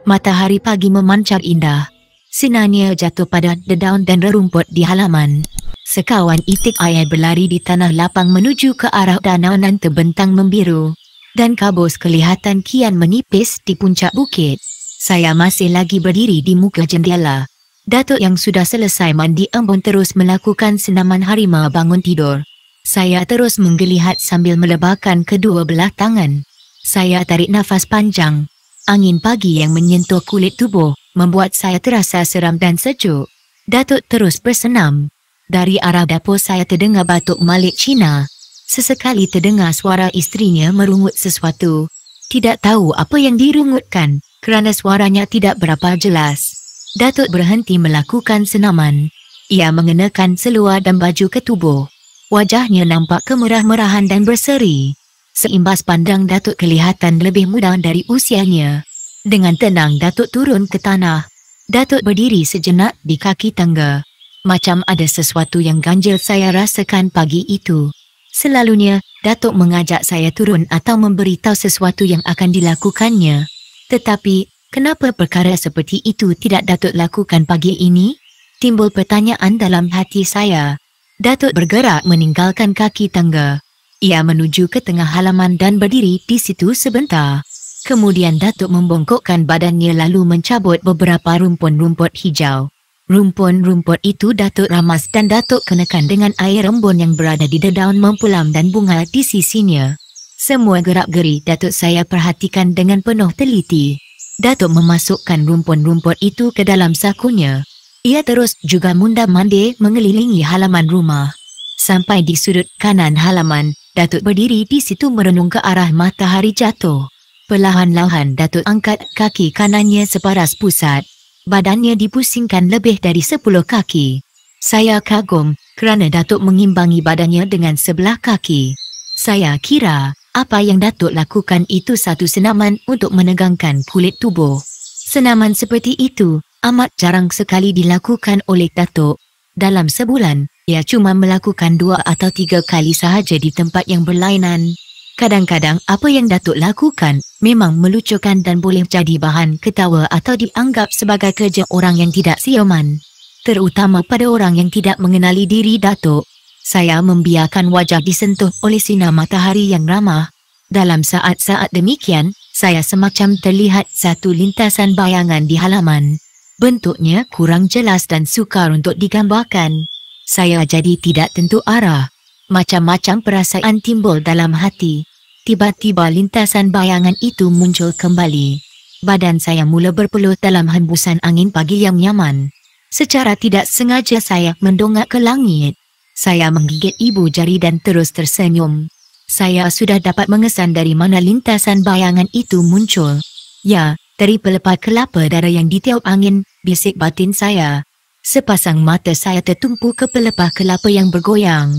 Matahari pagi memancar indah. Sinarnya jatuh pada dedaun dan rerumput di halaman. Sekawan itik air berlari di tanah lapang menuju ke arah danau nan terbentang membiru. Dan kabus kelihatan kian menipis di puncak bukit. Saya masih lagi berdiri di muka jendela. Datuk yang sudah selesai mandi embun terus melakukan senaman harimau bangun tidur. Saya terus menggeliat sambil melebarkan kedua belah tangan. Saya tarik nafas panjang. Angin pagi yang menyentuh kulit tubuh membuat saya terasa seram dan sejuk. Datuk terus bersenam. Dari arah dapur saya terdengar batuk Malik Cina. Sesekali terdengar suara isterinya merungut sesuatu. Tidak tahu apa yang dirungutkan kerana suaranya tidak berapa jelas. Datuk berhenti melakukan senaman. Ia mengenakan seluar dan baju ketubuh. Wajahnya nampak kemerah-merahan dan berseri. Seimbas pandang Datuk kelihatan lebih muda dari usianya. Dengan tenang Datuk turun ke tanah. Datuk berdiri sejenak di kaki tangga. Macam ada sesuatu yang ganjil saya rasakan pagi itu. Selalunya, Datuk mengajak saya turun atau memberitahu sesuatu yang akan dilakukannya. Tetapi, kenapa perkara seperti itu tidak Datuk lakukan pagi ini? Timbul pertanyaan dalam hati saya. Datuk bergerak meninggalkan kaki tangga. Ia menuju ke tengah halaman dan berdiri di situ sebentar. Kemudian Datuk membongkokkan badannya lalu mencabut beberapa rumpun-rumput hijau. Rumpun-rumput itu Datuk ramas dan Datuk kenakan dengan air embun yang berada di dedaun mempulam dan bunga di sisinya. Semua gerak-geri Datuk saya perhatikan dengan penuh teliti. Datuk memasukkan rumpun-rumput itu ke dalam sakunya. Ia terus juga mundar-mandir mengelilingi halaman rumah. Sampai di sudut kanan halaman, Datuk berdiri di situ merenung ke arah matahari jatuh. Perlahan-lahan Datuk angkat kaki kanannya separas pusat. Badannya dipusingkan lebih dari 10 kaki. Saya kagum kerana Datuk mengimbangi badannya dengan sebelah kaki. Saya kira apa yang Datuk lakukan itu satu senaman untuk menegangkan kulit tubuh. Senaman seperti itu amat jarang sekali dilakukan oleh Datuk. Dalam sebulan, ia cuma melakukan 2 atau 3 kali sahaja di tempat yang berlainan. Kadang-kadang apa yang Datuk lakukan memang melucukan dan boleh jadi bahan ketawa atau dianggap sebagai kerja orang yang tidak siaman. Terutama pada orang yang tidak mengenali diri Datuk. Saya membiarkan wajah disentuh oleh sinar matahari yang ramah. Dalam saat-saat demikian, saya semacam terlihat satu lintasan bayangan di halaman. Bentuknya kurang jelas dan sukar untuk digambarkan. Saya jadi tidak tentu arah. Macam-macam perasaan timbul dalam hati. Tiba-tiba lintasan bayangan itu muncul kembali. Badan saya mula berpeluh dalam hembusan angin pagi yang nyaman. Secara tidak sengaja saya mendongak ke langit. Saya menggigit ibu jari dan terus tersenyum. Saya sudah dapat mengesan dari mana lintasan bayangan itu muncul. Ya, dari pelepah kelapa darah yang ditiup angin, bisik batin saya. Sepasang mata saya tertumpu ke pelepah kelapa yang bergoyang.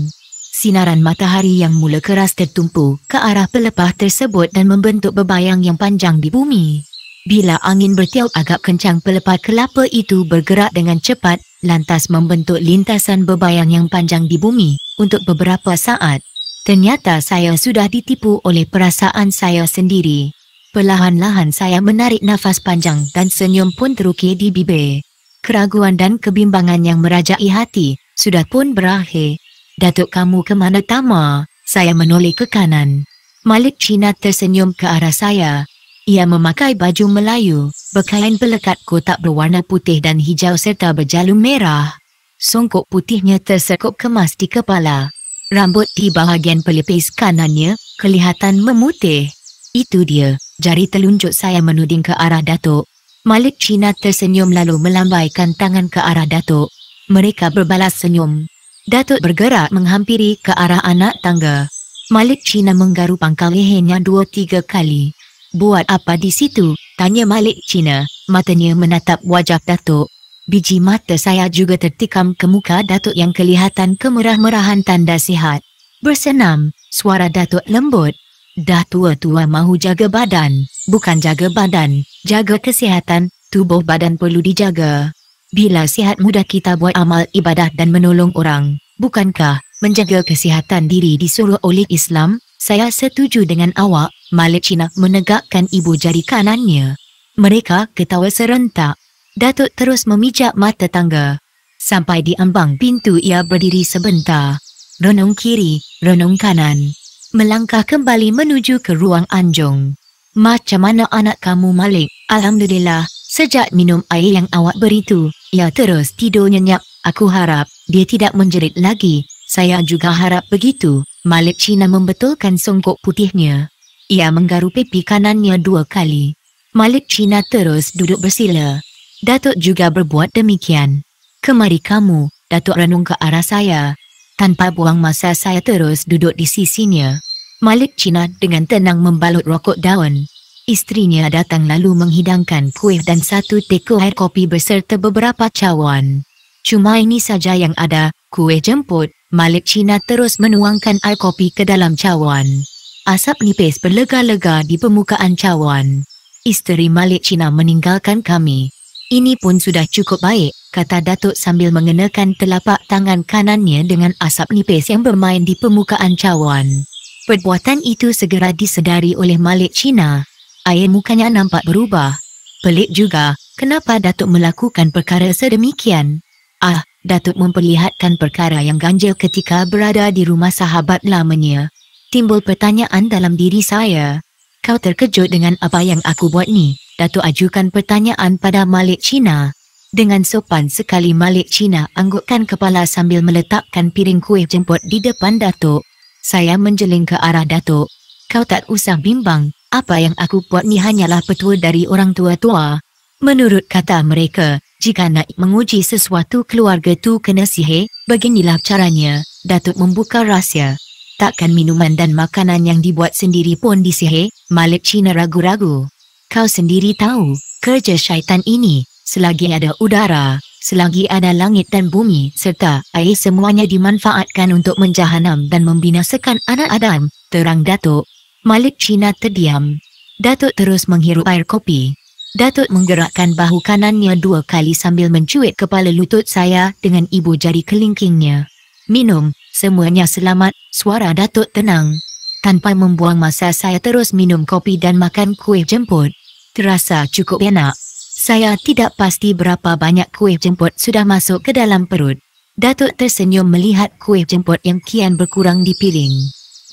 Sinaran matahari yang mula keras tertumpu ke arah pelepah tersebut dan membentuk bebayang yang panjang di bumi. Bila angin bertiup agak kencang, pelepah kelapa itu bergerak dengan cepat, lantas membentuk lintasan bebayang yang panjang di bumi untuk beberapa saat. Ternyata saya sudah ditipu oleh perasaan saya sendiri. Perlahan-lahan saya menarik nafas panjang dan senyum pun terukir di bibir. Keraguan dan kebimbangan yang merajai hati sudah pun berakhir. Datuk, kamu ke mana Tama? Saya menoleh ke kanan. Malik Cina tersenyum ke arah saya. Ia memakai baju Melayu, berkain pelekat kotak berwarna putih dan hijau serta berjalur merah. Songkok putihnya tersekup kemas di kepala. Rambut di bahagian pelipis kanannya kelihatan memutih. Itu dia, jari telunjuk saya menuding ke arah Datuk. Malik Cina tersenyum lalu melambaikan tangan ke arah Datuk. Mereka berbalas senyum. Datuk bergerak menghampiri ke arah anak tangga. Malik Cina menggaru pangkal lehernya 2-3 kali. Buat apa di situ? Tanya Malik Cina. Matanya menatap wajah Datuk. Biji mata saya juga tertikam ke muka Datuk yang kelihatan kemerah-merahan tanda sihat. Bersenam, suara Datuk lembut. Dah tua-tua mahu jaga badan. Bukan jaga badan, jaga kesihatan. Tubuh badan perlu dijaga. Bila sihat mudah kita buat amal ibadah dan menolong orang. Bukankah menjaga kesihatan diri disuruh oleh Islam? Saya setuju dengan awak. Malik Cina menegakkan ibu jari kanannya. Mereka ketawa serentak. Datuk terus memijak mata tangga. Sampai di ambang pintu ia berdiri sebentar. Renung kiri, renung kanan. Melangkah kembali menuju ke ruang anjung. Macam mana anak kamu, Malik? Alhamdulillah, sejak minum air yang awak beri tu, ia terus tidur nyenyak. Aku harap dia tidak menjerit lagi. Saya juga harap begitu. Malik Cina membetulkan songkok putihnya. Ia menggaru pipi kanannya 2 kali. Malik Cina terus duduk bersila. Datuk juga berbuat demikian. Kemari kamu, Datuk renung ke arah saya. Tanpa buang masa saya terus duduk di sisinya. Malik Cina dengan tenang membalut rokok daun. Isterinya datang lalu menghidangkan kuih dan 1 teko air kopi beserta beberapa cawan. Cuma ini saja yang ada, kuih jemput. Malik Cina terus menuangkan air kopi ke dalam cawan. Asap nipis berlega-lega di permukaan cawan. Isteri Malik Cina meninggalkan kami. Ini pun sudah cukup baik, kata Datuk sambil mengenakan telapak tangan kanannya dengan asap nipis yang bermain di permukaan cawan. Perbuatan itu segera disedari oleh Malik Cina. Air mukanya nampak berubah. Pelik juga, kenapa Datuk melakukan perkara sedemikian? Datuk memperlihatkan perkara yang ganjil ketika berada di rumah sahabat lamanya. Timbul pertanyaan dalam diri saya. Kau terkejut dengan apa yang aku buat ni? Datuk ajukan pertanyaan pada Malik Cina. Dengan sopan sekali Malik Cina anggukkan kepala sambil meletakkan piring kuih jemput di depan Datuk. Saya menjeling ke arah Datuk. Kau tak usah bimbang, apa yang aku buat ni hanyalah petua dari orang tua-tua. Menurut kata mereka, jika nak menguji sesuatu keluarga tu kena sihir, beginilah caranya. Datuk membuka rahsia. Takkan minuman dan makanan yang dibuat sendiri pun disihir? Malik Cina ragu-ragu. Kau sendiri tahu, kerja syaitan ini, selagi ada udara, selagi ada langit dan bumi, serta air semuanya dimanfaatkan untuk menjahanam dan membinasakan anak Adam, terang Datuk. Malik Cina terdiam. Datuk terus menghirup air kopi. Datuk menggerakkan bahu kanannya 2 kali sambil mencuit kepala lutut saya dengan ibu jari kelingkingnya. Minum, semuanya selamat, suara Datuk tenang. Tanpa membuang masa saya terus minum kopi dan makan kuih jemput. Terasa cukup enak. Saya tidak pasti berapa banyak kuih jemput sudah masuk ke dalam perut. Datuk tersenyum melihat kuih jemput yang kian berkurang di piring.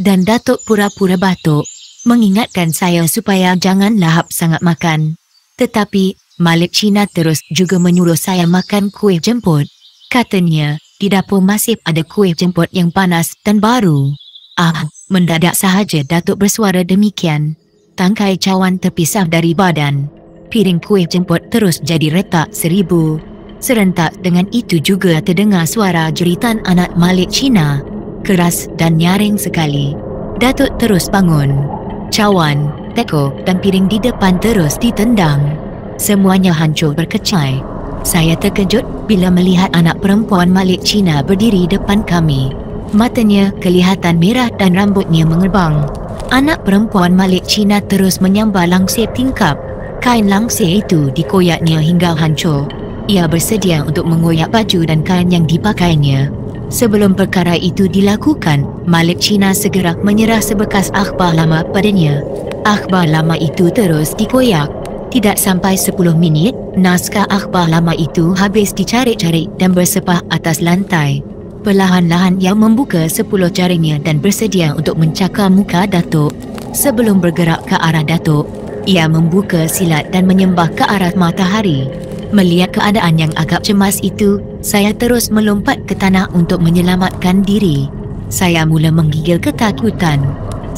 Dan Datuk pura-pura batuk, mengingatkan saya supaya jangan lahap sangat makan. Tetapi, Malik Cina terus juga menyuruh saya makan kuih jemput. Katanya, di dapur masih ada kuih jemput yang panas dan baru. Mendadak sahaja Datuk bersuara demikian. Tangkai cawan terpisah dari badan. Piring kuih jemput terus jadi retak 1000. Serentak dengan itu juga terdengar suara jeritan anak Malik Cina. Keras dan nyaring sekali. Datuk terus bangun. Cawan, teko dan piring di depan terus ditendang. Semuanya hancur berkecai. Saya terkejut bila melihat anak perempuan Malik Cina berdiri depan kami. Matanya kelihatan merah dan rambutnya mengerbang. Anak perempuan Malik Cina terus menyambar langsir tingkap. Kain langsir itu dikoyaknya hingga hancur. Ia bersedia untuk mengoyak baju dan kain yang dipakainya. Sebelum perkara itu dilakukan, Malik Cina segera menyerah sebekas akhbar lama padanya. Akhbar lama itu terus dikoyak. Tidak sampai 10 minit, naskah akhbar lama itu habis dicari-cari dan bersepah atas lantai. Perlahan-lahan ia membuka 10 jarinya dan bersedia untuk mencakar muka Datuk. Sebelum bergerak ke arah Datuk, ia membuka silat dan menyembah ke arah matahari. Melihat keadaan yang agak cemas itu, saya terus melompat ke tanah untuk menyelamatkan diri. Saya mula menggigil ketakutan.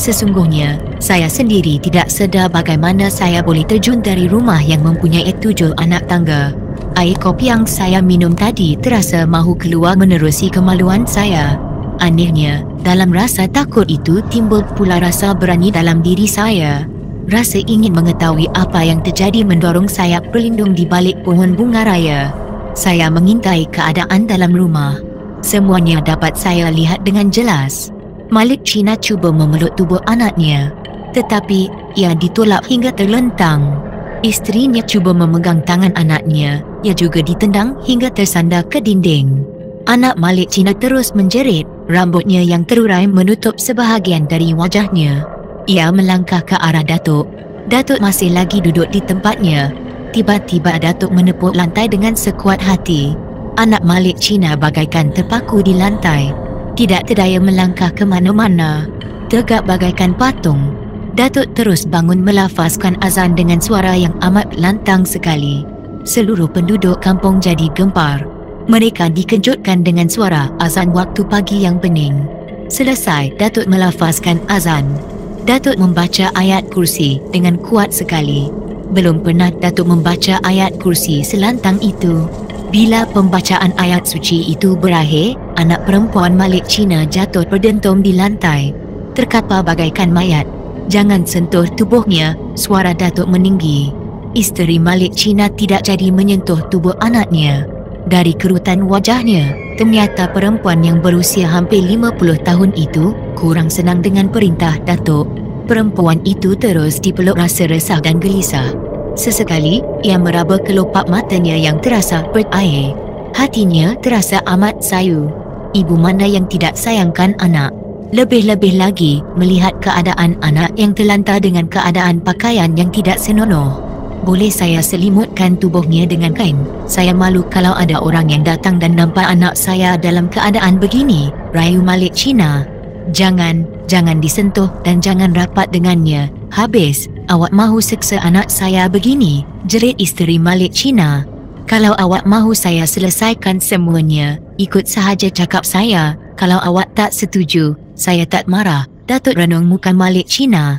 Sesungguhnya, saya sendiri tidak sedar bagaimana saya boleh terjun dari rumah yang mempunyai 7 anak tangga. Air kopi yang saya minum tadi terasa mahu keluar menerusi kemaluan saya. Anehnya, dalam rasa takut itu timbul pula rasa berani dalam diri saya. Rasa ingin mengetahui apa yang terjadi mendorong saya berlindung di balik pohon bunga raya. Saya mengintai keadaan dalam rumah. Semuanya dapat saya lihat dengan jelas. Malik Cina cuba memeluk tubuh anaknya. Tetapi, ia ditolak hingga terlentang. Isterinya cuba memegang tangan anaknya. Ia juga ditendang hingga tersandar ke dinding. Anak Malik Cina terus menjerit. Rambutnya yang terurai menutup sebahagian dari wajahnya. Ia melangkah ke arah Datuk. Datuk masih lagi duduk di tempatnya. Tiba-tiba Datuk menepuk lantai dengan sekuat hati. Anak Malik Cina bagaikan terpaku di lantai. Tidak terdaya melangkah ke mana-mana. Tegak bagaikan patung. Datuk terus bangun melafazkan azan dengan suara yang amat lantang sekali. Seluruh penduduk kampung jadi gempar. Mereka dikejutkan dengan suara azan waktu pagi yang pening. Selesai Datuk melafazkan azan, Datuk membaca ayat kursi dengan kuat sekali. Belum pernah Datuk membaca ayat kursi selantang itu. Bila pembacaan ayat suci itu berakhir, anak perempuan Malik Cina jatuh berdentum di lantai. Terkapar bagaikan mayat. Jangan sentuh tubuhnya, suara Datuk meninggi. Isteri Malik Cina tidak jadi menyentuh tubuh anaknya. Dari kerutan wajahnya, ternyata perempuan yang berusia hampir 50 tahun itu kurang senang dengan perintah Datuk. Perempuan itu terus dipeluk rasa resah dan gelisah. Sesekali, ia meraba kelopak matanya yang terasa berair. Hatinya terasa amat sayu. Ibu mana yang tidak sayangkan anak? Lebih-lebih lagi, melihat keadaan anak yang terlantar dengan keadaan pakaian yang tidak senonoh. Boleh saya selimutkan tubuhnya dengan kain? Saya malu kalau ada orang yang datang dan nampak anak saya dalam keadaan begini, rayu Malik Cina. Jangan disentuh dan jangan rapat dengannya. Habis, awak mahu seksa anak saya begini, jerit isteri Malik Cina. Kalau awak mahu saya selesaikan semuanya, ikut sahaja cakap saya. Kalau awak tak setuju, saya tak marah. Datuk renung muka Malik Cina.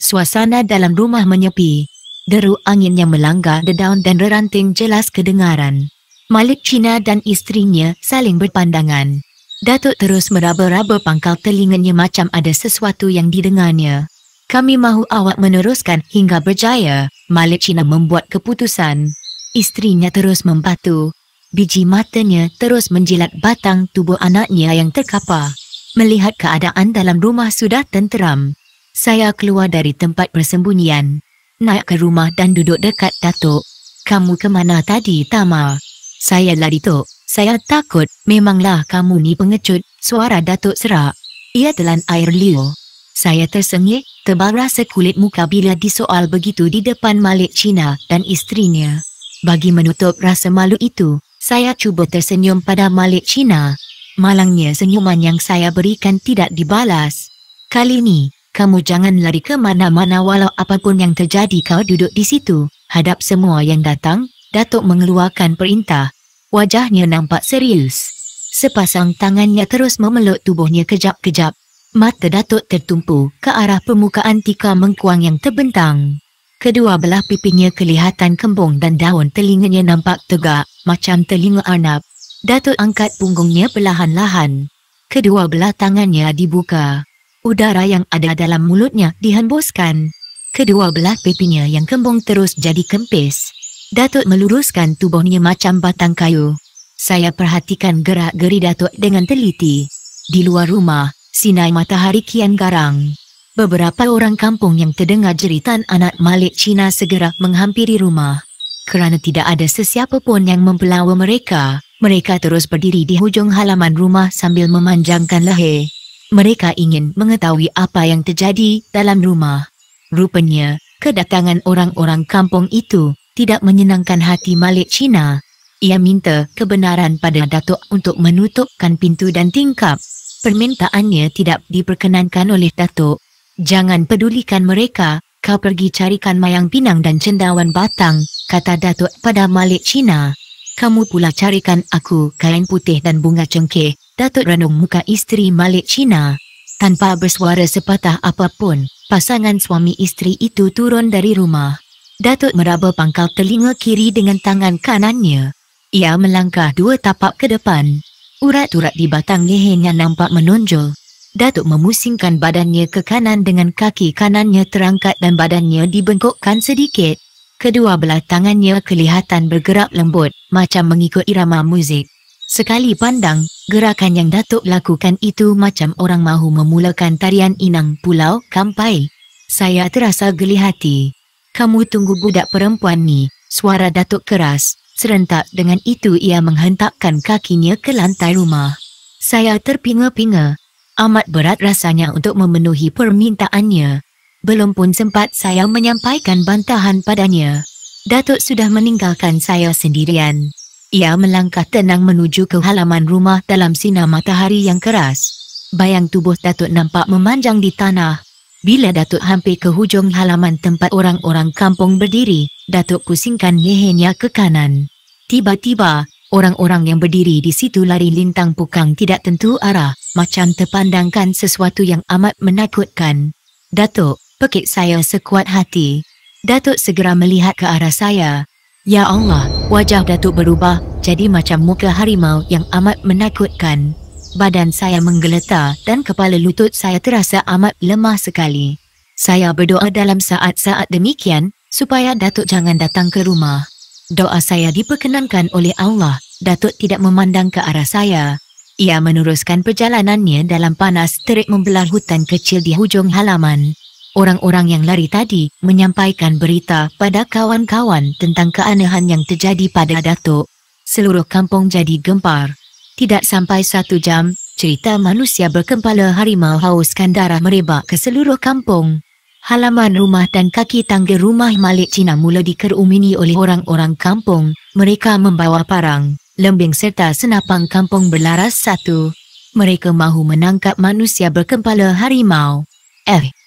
Suasana dalam rumah menyepi. Deru angin yang melanggar dedaun dan reranting jelas kedengaran. Malik Cina dan isterinya saling berpandangan. Datuk terus meraba-raba pangkal telinganya macam ada sesuatu yang didengarnya. Kami mahu awak meneruskan hingga berjaya. Malik Cina membuat keputusan. Isterinya terus membatu. Biji matanya terus menjilat batang tubuh anaknya yang terkapar. Melihat keadaan dalam rumah sudah tenteram, saya keluar dari tempat persembunyian, naik ke rumah dan duduk dekat Datuk. Kamu ke mana tadi, Tama? Saya lari, Tok. Saya takut. Memanglah kamu ni pengecut, suara Datuk serak. Ia telan air liur. Saya tersengih, tebal rasa kulit muka bila disoal begitu di depan Malik Cina dan isterinya. Bagi menutup rasa malu itu, saya cuba tersenyum pada Malik Cina. Malangnya senyuman yang saya berikan tidak dibalas. Kali ini, kamu jangan lari ke mana-mana walau apapun yang terjadi. Kau duduk di situ, hadap semua yang datang. Datuk mengeluarkan perintah. Wajahnya nampak serius. Sepasang tangannya terus memeluk tubuhnya kejap-kejap. Mata Datuk tertumpu ke arah permukaan tika mengkuang yang terbentang. Kedua belah pipinya kelihatan kembung dan daun telinganya nampak tegak, macam telinga arnab. Datuk angkat punggungnya perlahan-lahan. Kedua belah tangannya dibuka. Udara yang ada dalam mulutnya dihembuskan. Kedua belah pipinya yang kembung terus jadi kempis. Datuk meluruskan tubuhnya macam batang kayu. Saya perhatikan gerak-geri Datuk dengan teliti. Di luar rumah, sinar matahari kian garang. Beberapa orang kampung yang terdengar jeritan anak Malik Cina segera menghampiri rumah. Kerana tidak ada sesiapa pun yang mempelawa mereka, mereka terus berdiri di hujung halaman rumah sambil memanjangkan leher. Mereka ingin mengetahui apa yang terjadi dalam rumah. Rupanya, kedatangan orang-orang kampung itu tidak menyenangkan hati Malik Cina. Ia minta kebenaran pada Datuk untuk menutupkan pintu dan tingkap. Permintaannya tidak diperkenankan oleh Datuk. Jangan pedulikan mereka, kau pergi carikan mayang pinang dan cendawan batang, kata Datuk pada Malik Cina. Kamu pula carikan aku kain putih dan bunga cengkeh. Datuk renung muka isteri Malik Cina. Tanpa bersuara sepatah apapun, pasangan suami isteri itu turun dari rumah. Datuk meraba pangkal telinga kiri dengan tangan kanannya. Ia melangkah 2 tapak ke depan. Urat-urat di batang lehernya nampak menonjol. Datuk memusingkan badannya ke kanan dengan kaki kanannya terangkat dan badannya dibengkokkan sedikit. Kedua belah tangannya kelihatan bergerak lembut, macam mengikut irama muzik. Sekali pandang, gerakan yang Datuk lakukan itu macam orang mahu memulakan tarian inang Pulau Kampai. Saya terasa geli hati. Kamu tunggu budak perempuan ni, suara Datuk keras. Serentak dengan itu ia menghentakkan kakinya ke lantai rumah. Saya terpinga-pinga. Amat berat rasanya untuk memenuhi permintaannya. Belum pun sempat saya menyampaikan bantahan padanya. Datuk sudah meninggalkan saya sendirian. Ia melangkah tenang menuju ke halaman rumah dalam sinar matahari yang keras. Bayang tubuh Datuk nampak memanjang di tanah. Bila Datuk hampir ke hujung halaman tempat orang-orang kampung berdiri, Datuk pusingkan lehernya ke kanan. Tiba-tiba, orang-orang yang berdiri di situ lari lintang pukang tidak tentu arah, macam terpandangkan sesuatu yang amat menakutkan. Datuk, pekik saya sekuat hati. Datuk segera melihat ke arah saya. Ya Allah, wajah Datuk berubah, jadi macam muka harimau yang amat menakutkan. Badan saya menggeletar dan kepala lutut saya terasa amat lemah sekali. Saya berdoa dalam saat-saat demikian, supaya Datuk jangan datang ke rumah. Doa saya diperkenankan oleh Allah. Datuk tidak memandang ke arah saya. Ia meneruskan perjalanannya dalam panas terik membelah hutan kecil di hujung halaman. Orang-orang yang lari tadi menyampaikan berita pada kawan-kawan tentang keanehan yang terjadi pada Datuk. Seluruh kampung jadi gempar. Tidak sampai 1 jam, cerita manusia berkepala harimau hauskan darah merebak ke seluruh kampung. Halaman rumah dan kaki tangga rumah Malik Cina mula dikerumuni oleh orang-orang kampung. Mereka membawa parang, lembing serta senapang kampung berlaras satu. Mereka mahu menangkap manusia berkepala harimau.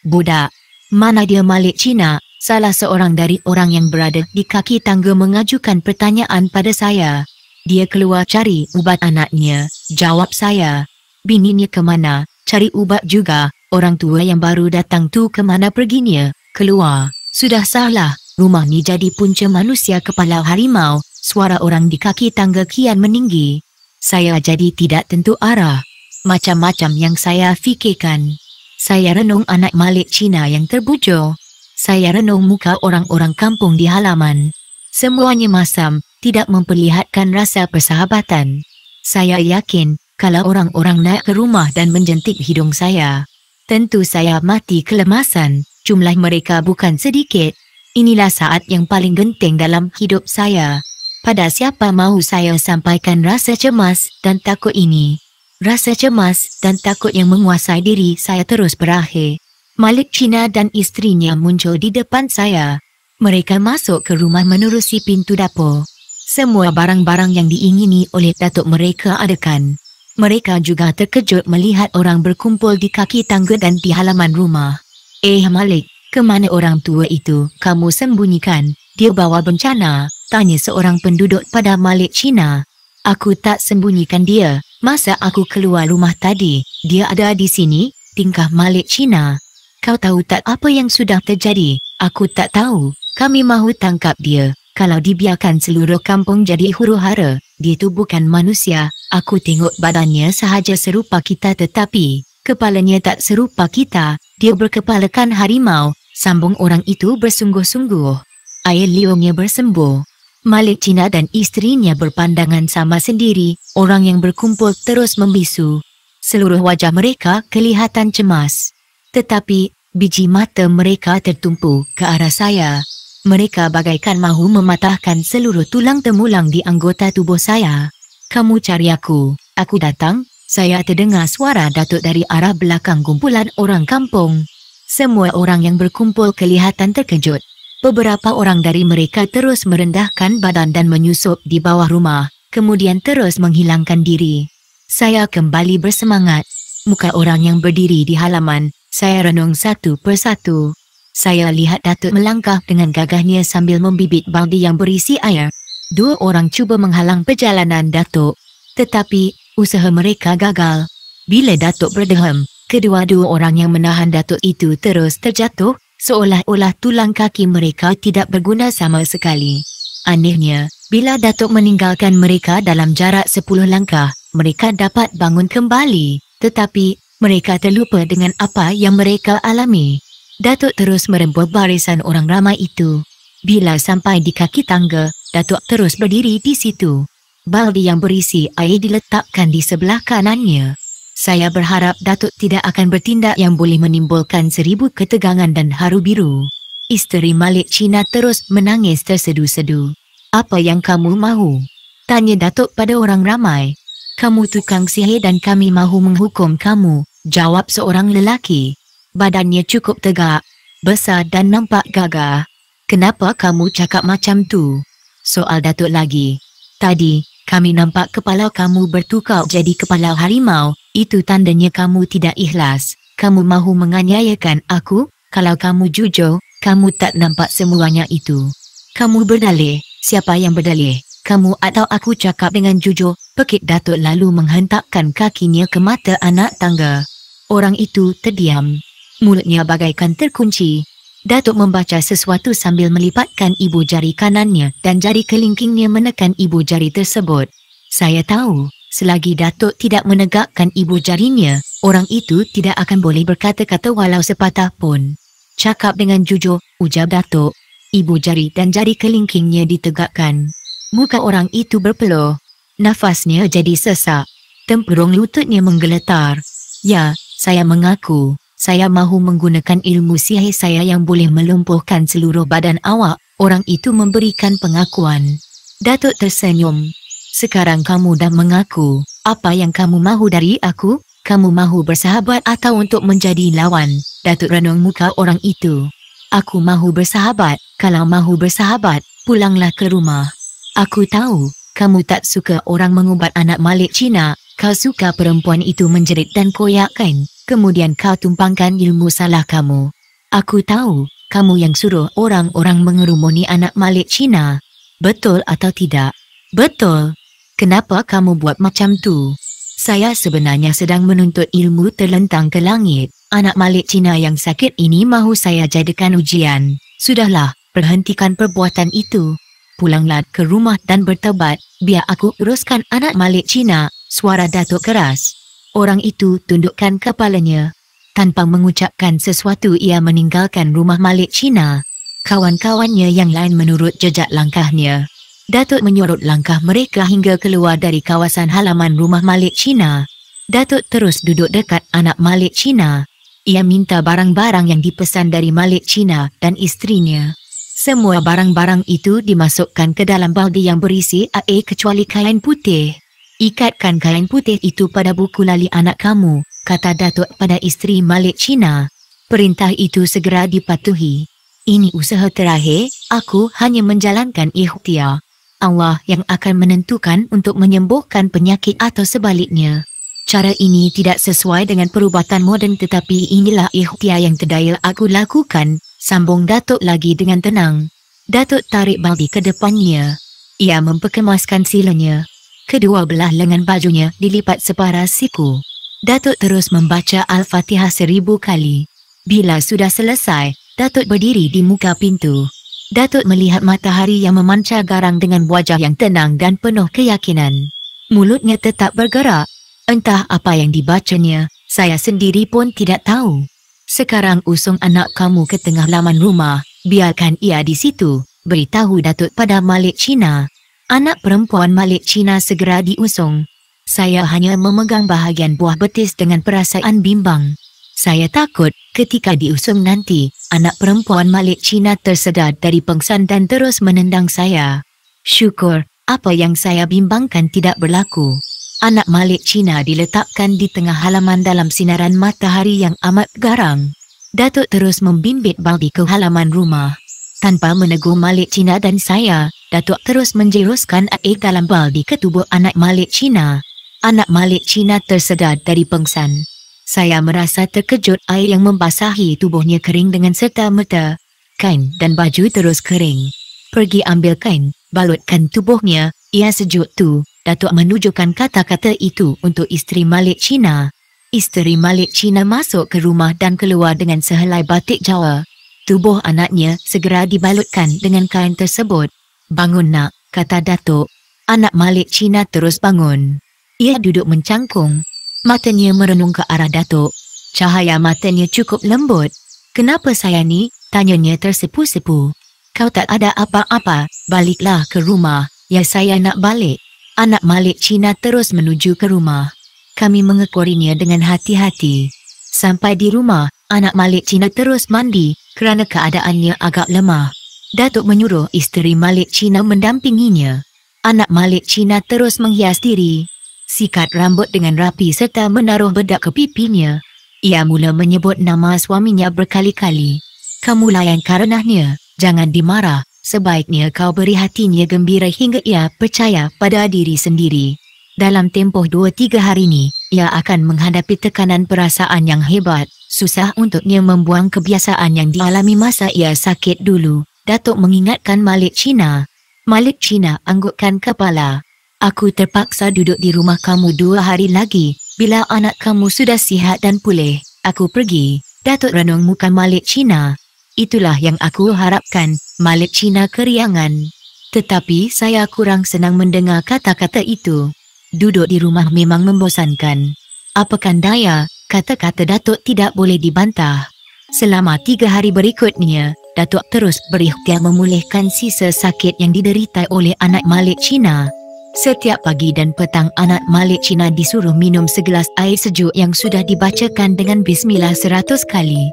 Budak, mana dia Malik Cina? Salah seorang dari orang yang berada di kaki tangga mengajukan pertanyaan pada saya. Dia keluar cari ubat anaknya, jawab saya. Bininya ke mana? Cari ubat juga. Orang tua yang baru datang tu ke mana perginya? Keluar. Sudah salah, rumah ni jadi punca manusia kepala harimau. Suara orang di kaki tangga kian meninggi. Saya jadi tidak tentu arah. Macam-macam yang saya fikirkan. Saya renung anak Malik Cina yang terbujur. Saya renung muka orang-orang kampung di halaman. Semuanya masam, tidak memperlihatkan rasa persahabatan. Saya yakin, kalau orang-orang naik ke rumah dan menjentik hidung saya, tentu saya mati kelemasan. Jumlah mereka bukan sedikit. Inilah saat yang paling genting dalam hidup saya. Pada siapa mahu saya sampaikan rasa cemas dan takut ini? Rasa cemas dan takut yang menguasai diri saya terus berakhir. Malik Cina dan isterinya muncul di depan saya. Mereka masuk ke rumah menerusi pintu dapur. Semua barang-barang yang diingini oleh Datuk mereka adakan. Mereka juga terkejut melihat orang berkumpul di kaki tangga dan di halaman rumah. Malik, ke mana orang tua itu kamu sembunyikan? Dia bawa bencana, tanya seorang penduduk pada Malik Cina. Aku tak sembunyikan dia. Masa aku keluar rumah tadi, dia ada di sini, tingkah Malik Cina. Kau tahu tak apa yang sudah terjadi? Aku tak tahu. Kami mahu tangkap dia. Kalau dibiarkan seluruh kampung jadi huru-hara, dia tu bukan manusia. Aku tengok badannya sahaja serupa kita tetapi kepalanya tak serupa kita. Dia berkepalakan harimau, sambung orang itu bersungguh-sungguh. Air liurnya bersembur. Malik Cina dan isterinya berpandangan sama sendiri. Orang yang berkumpul terus membisu. Seluruh wajah mereka kelihatan cemas. Tetapi, biji mata mereka tertumpu ke arah saya. Mereka bagaikan mahu mematahkan seluruh tulang temulang di anggota tubuh saya. Kamu cari aku. Aku datang. Saya terdengar suara Datuk dari arah belakang kumpulan orang kampung. Semua orang yang berkumpul kelihatan terkejut. Beberapa orang dari mereka terus merendahkan badan dan menyusup di bawah rumah, kemudian terus menghilangkan diri. Saya kembali bersemangat. Muka orang yang berdiri di halaman, saya renung satu persatu. Saya lihat Datuk melangkah dengan gagahnya sambil membibit baldi yang berisi air. 2 orang cuba menghalang perjalanan Datuk, tetapi usaha mereka gagal. Bila Datuk berdeham, kedua-dua orang yang menahan Datuk itu terus terjatuh, seolah-olah tulang kaki mereka tidak berguna sama sekali. Anehnya, bila Datuk meninggalkan mereka dalam jarak 10 langkah, mereka dapat bangun kembali. Tetapi, mereka terlupa dengan apa yang mereka alami. Datuk terus merembuk barisan orang ramai itu. Bila sampai di kaki tangga, Datuk terus berdiri di situ. Baldi yang berisi air diletakkan di sebelah kanannya. Saya berharap Datuk tidak akan bertindak yang boleh menimbulkan 1000 ketegangan dan haru biru. Isteri Malik Cina terus menangis tersedu-sedu. Apa yang kamu mahu? Tanya Datuk pada orang ramai. Kamu tukang sihir dan kami mahu menghukum kamu, jawab seorang lelaki. Badannya cukup tegak. besar dan nampak gagah. Kenapa kamu cakap macam tu? Soal Datuk lagi. Tadi, kami nampak kepala kamu bertukar jadi kepala harimau. Itu tandanya kamu tidak ikhlas. Kamu mahu menganiayakan aku? Kalau kamu jujur, kamu tak nampak semuanya itu. Kamu berdalih. Siapa yang berdalih? Kamu atau aku? Cakap dengan jujur. Pekik Datuk lalu menghentakkan kakinya ke mata anak tangga. Orang itu terdiam. Mulutnya bagaikan terkunci. Datuk membaca sesuatu sambil melipatkan ibu jari kanannya dan jari kelingkingnya menekan ibu jari tersebut. Saya tahu, selagi Datuk tidak menegakkan ibu jarinya, orang itu tidak akan boleh berkata-kata walau sepatah pun. Cakap dengan jujur, ujar Datuk. Ibu jari dan jari kelingkingnya ditegakkan. Muka orang itu berpeluh. Nafasnya jadi sesak. Tempurung lututnya menggeletar. Ya, saya mengaku. Saya mahu menggunakan ilmu sihir saya yang boleh melumpuhkan seluruh badan awak. Orang itu memberikan pengakuan. Datuk tersenyum. Sekarang kamu dah mengaku. Apa yang kamu mahu dari aku? Kamu mahu bersahabat atau untuk menjadi lawan? Datuk renung muka orang itu. Aku mahu bersahabat. Kalau mahu bersahabat, pulanglah ke rumah. Aku tahu, kamu tak suka orang mengubat anak Malik Cina. Kau suka perempuan itu menjerit dan koyakkan. Kemudian kau tumpangkan ilmu salah kamu. Aku tahu, kamu yang suruh orang-orang mengerumuni anak Malik Cina. Betul atau tidak? Betul. Kenapa kamu buat macam tu? Saya sebenarnya sedang menuntut ilmu terlentang ke langit. Anak Malik Cina yang sakit ini mahu saya jadikan ujian. Sudahlah, berhentikan perbuatan itu. Pulanglah ke rumah dan bertaubat. Biar aku uruskan anak Malik Cina. Suara Datuk keras. Orang itu tundukkan kepalanya. Tanpa mengucapkan sesuatu ia meninggalkan rumah Malik Cina. Kawan-kawannya yang lain menurut jejak langkahnya. Datuk menyorot langkah mereka hingga keluar dari kawasan halaman rumah Malik Cina. Datuk terus duduk dekat anak Malik Cina. Ia minta barang-barang yang dipesan dari Malik Cina dan istrinya. Semua barang-barang itu dimasukkan ke dalam baldi yang berisi air kecuali kain putih. Ikatkan kain putih itu pada buku lali anak kamu, kata Datuk pada isteri Malik Cina. Perintah itu segera dipatuhi. Ini usaha terakhir, aku hanya menjalankan ikhtiar. Allah yang akan menentukan untuk menyembuhkan penyakit atau sebaliknya. Cara ini tidak sesuai dengan perubatan moden tetapi inilah ikhtiar yang terdaya aku lakukan, sambung Datuk lagi dengan tenang. Datuk tarik baldi ke depannya. Ia memperkemaskan silanya. Kedua belah lengan bajunya dilipat separas siku. Datuk terus membaca Al-Fatihah 1000 kali. Bila sudah selesai, Datuk berdiri di muka pintu. Datuk melihat matahari yang memancar garang dengan wajah yang tenang dan penuh keyakinan. Mulutnya tetap bergerak. Entah apa yang dibacanya, saya sendiri pun tidak tahu. Sekarang usung anak kamu ke tengah laman rumah, biarkan ia di situ, beritahu Datuk pada Malik Cina. Anak perempuan Malik Cina segera diusung. Saya hanya memegang bahagian buah betis dengan perasaan bimbang. Saya takut ketika diusung nanti, anak perempuan Malik Cina tersedar dari pengsan dan terus menendang saya. Syukur, apa yang saya bimbangkan tidak berlaku. Anak Malik Cina diletakkan di tengah halaman dalam sinaran matahari yang amat garang. Datuk terus membimbit baldi ke halaman rumah. Tanpa menegur Malik Cina dan saya, Datuk terus menjeruskan air dalam baldi ke tubuh anak Malik Cina. Anak Malik Cina tersedar dari pengsan. Saya merasa terkejut air yang membasahi tubuhnya kering dengan serta-merta. Kain dan baju terus kering. Pergi ambil kain, balutkan tubuhnya, ia sejuk tu. Datuk menunjukkan kata-kata itu untuk isteri Malik Cina. Isteri Malik Cina masuk ke rumah dan keluar dengan sehelai batik Jawa. Tubuh anaknya segera dibalutkan dengan kain tersebut. Bangun nak, kata Datuk. Anak Malik Cina terus bangun. Ia duduk mencangkung. Matanya merenung ke arah Datuk. Cahaya matanya cukup lembut. Kenapa saya ni? Tanyanya tersepu-sepu. Kau tak ada apa-apa, baliklah ke rumah. Ya saya nak balik. Anak Malik Cina terus menuju ke rumah. Kami mengekorinya dengan hati-hati. Sampai di rumah, anak Malik Cina terus mandi kerana keadaannya agak lemah. Datuk menyuruh isteri Malik Cina mendampinginya. Anak Malik Cina terus menghias diri. Sikat rambut dengan rapi serta menaruh bedak ke pipinya. Ia mula menyebut nama suaminya berkali-kali. Kamu layan karenanya, jangan dimarah. Sebaiknya kau beri hatinya gembira hingga ia percaya pada diri sendiri. Dalam tempoh 2-3 hari ini, ia akan menghadapi tekanan perasaan yang hebat. Susah untuknya membuang kebiasaan yang dialami masa ia sakit dulu. Datuk mengingatkan Malik Cina. Malik Cina anggukkan kepala. Aku terpaksa duduk di rumah kamu 2 hari lagi. Bila anak kamu sudah sihat dan pulih, aku pergi. Datuk renung muka Malik Cina. Itulah yang aku harapkan, Malik Cina keriangan. Tetapi saya kurang senang mendengar kata-kata itu. Duduk di rumah memang membosankan. Apakan daya, kata-kata Datuk tidak boleh dibantah. Selama 3 hari berikutnya, Datuk terus berikhtiar memulihkan sisa sakit yang diderita oleh anak Malik Cina. Setiap pagi dan petang anak Malik Cina disuruh minum segelas air sejuk yang sudah dibacakan dengan bismillah 100 kali.